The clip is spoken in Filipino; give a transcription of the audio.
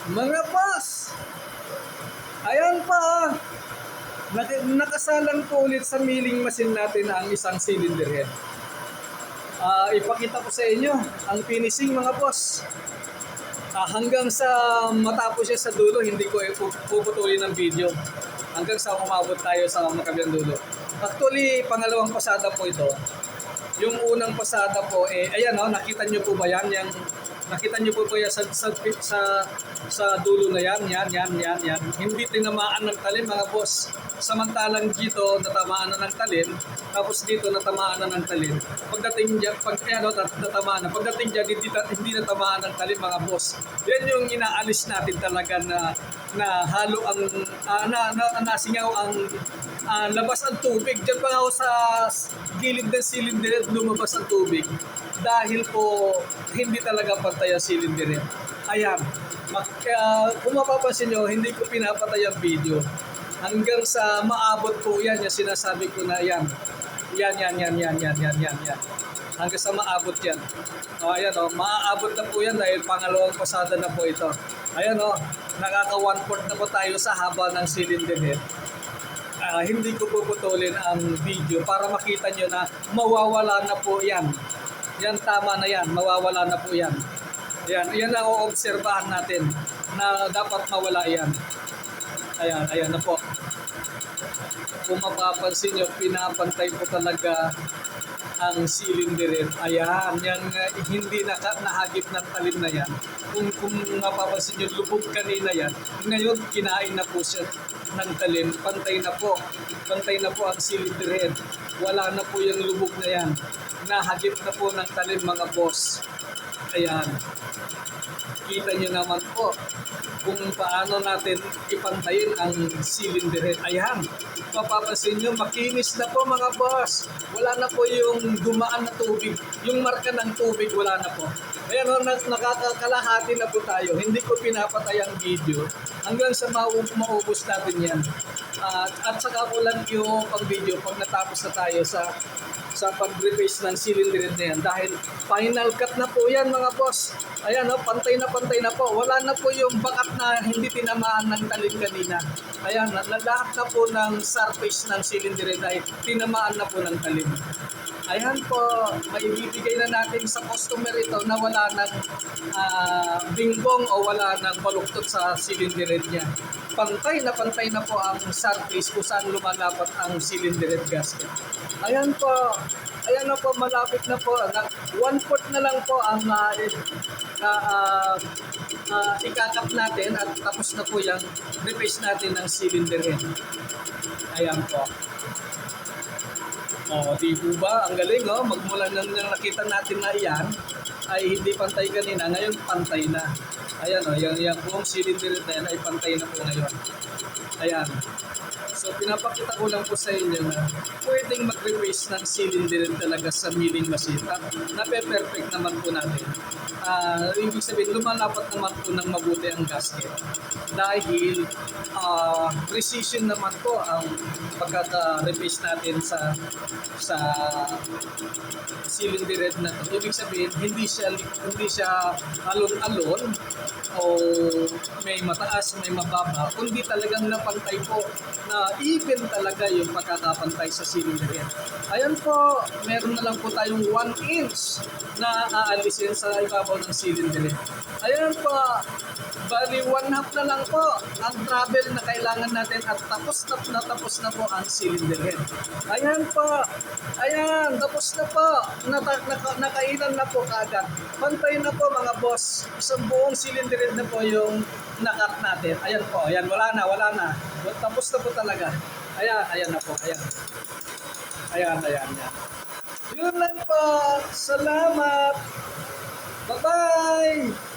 Mga boss, ayan pa nakasalang po ulit sa milling machine natin ang isang cylinder head. Ipakita ko sa inyo ang finishing mga boss. Hanggang sa matapos siya sa dulo, hindi ko puputulin ng video. Hanggang sa umabot tayo sa makabilang dulo. Actually, pangalawang pasada po ito. Yung unang pasada po, ayan nakita nyo po ba yan? Nakita niyo po ba yan sa dulo na yan? Yan. Hindi tinamaan ng talim mga boss. Samantalang dito, natamaan na ng talim. Tapos dito, natamaan na ng talim. Pagdating dyan, natamaan na. Pagdating dyan, hindi natamaan ng talim mga boss. Yan yung inaalis natin talaga na halo ang, nasingaw ang labas ang tubig. Diyan pa ako sa gilid ng cylinder lumabas ang tubig. Dahil po, hindi talaga pantay ang cylinder. Ayan. Kung mapapansin nyo, hindi ko pinapatay ang video. Hanggang sa maabot po yan, yung sinasabi ko na yan. Yan. Hanggang sa maabot yan. Ayan maaabot na po yan dahil pangalawang pasada na po ito. Ayan nakaka 1/4 na po tayo sa haba ng cylinder head. Hindi ko puputulin ang video para makita nyo na mawawala na po yan. Yan, tama na yan. Mawawala na po yan. Yan ang oobserbahan natin na dapat mawala yan. Ayan na po. Kung mapapansin nyo, pinapantay po talaga ang cylinder head. Ayan, hindi nahagip ng talim na yan. Kung mapapansin nyo, lubog kanina yan. Ngayon, kinain na po siya ng talim. Pantay na po ang cylinder head. Wala na po yung lubog na yan. Nahagip na po ng talim mga boss. Ayan. Kita nyo naman po kung paano natin ipantayin ang cylinder head. Ayan. Mapapansin nyo, makinis na po mga boss. Wala na po yung dumaan na tubig. Yung marka ng tubig, wala na po. Ayan nakakalahati na po tayo. Hindi ko pinapatay ang video hanggang sa maubos natin yan. At saka ko lang yung pang-video pag natapos na tayo sa pag-replace ng cylinder head na yan. Dahil final cut na po yan mga boss. Ayan pantay na po. Wala na po yung bakat na hindi tinamaan ng talim kanina. Ayan, lahat na po ng surface ng cylinder head ay tinamaan na po ng talim. Ayan po, maibibigay na natin sa customer ito na wala ng bingbong o wala ng baluktot sa cylinder head niya. Pantay na po ang surface kung saan lumalapat ang cylinder head gasket. Ayan po, malapit na po. 1/4 na lang po ang ikakap natin at tapos na po yung replace natin ng cylinder head. Ayan po. Di po ba? Ang galing magmula nang nakita natin na iyan ay hindi pantay kanina, ngayon pantay na. Ayan yung buong cylinder na yan ay pantay na po ngayon. Ayan. So pinapakita ko lang po sa inyo na pwedeng mag-replace ng cylinder talaga sa milling machine. Nape-perfect naman po natin. Ibig sabihin, lumalapat naman po ng mabuti ang gasket. Dahil precision naman po ang pagkaka-replace natin sa cylinder head na ito. Ibig sabihin, hindi siya alon-alon o may mataas, may mababa, kundi talagang napantay po na even talaga yung pagkakapantay sa cylinder head. Ayan po, meron na lang po tayong 1 inch na aalisin sa ibabaw ng cylinder head. Ayan po, bali 1/2 na lang po ang travel na kailangan natin at tapos na po ang cylinder head. Ayan po, tapos na po, nakailan na po kagad. Pantay na po mga boss, isang buong cylinder head na po yung nakat natin. Ayan po, wala na. Tapos na po talaga. Ayan na po, ayan. Yun lang po, salamat. Bye-bye!